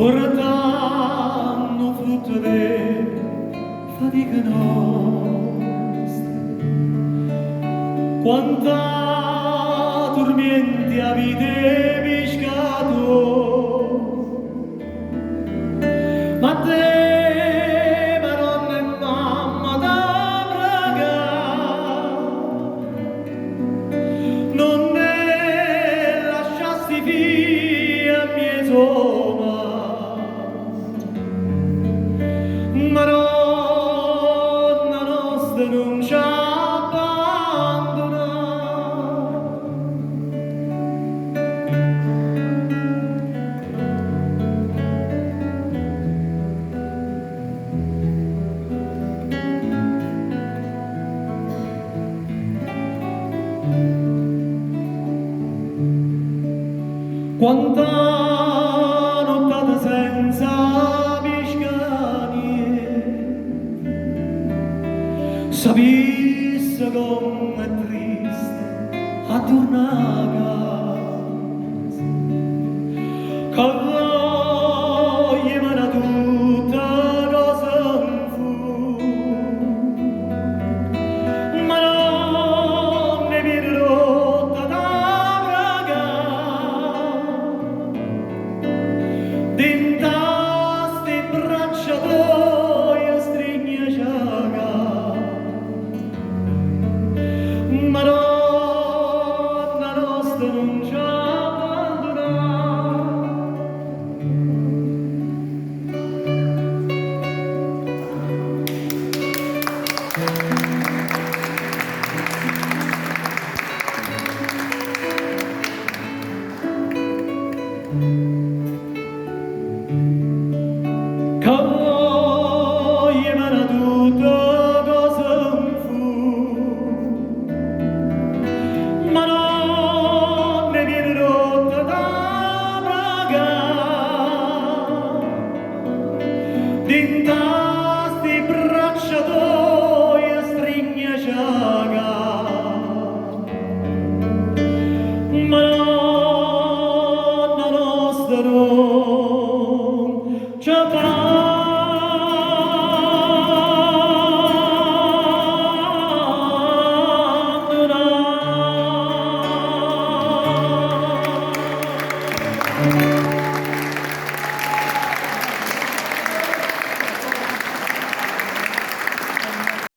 portando frutto di fatica nostra. Quanta dormienti avete pescato, ma te, Madonna e mamma da pregare, non ne lasciasti via miezoma, Madonna nostra non ci abbandona. Quanta nottata senza pescare, sapesse come è triste a tornare a casa, che voglia me tutta cosa in fu, ma non ne viene rotta da dinta sti braccia tue stringe ciaga, Madonna nostra non ci abbandona. Coglie me tutta cosa in fu, ma non ne viene rotta da pregare, dinta sti braccia tue stringe ciaga, Madonna nostra non ci abbandona.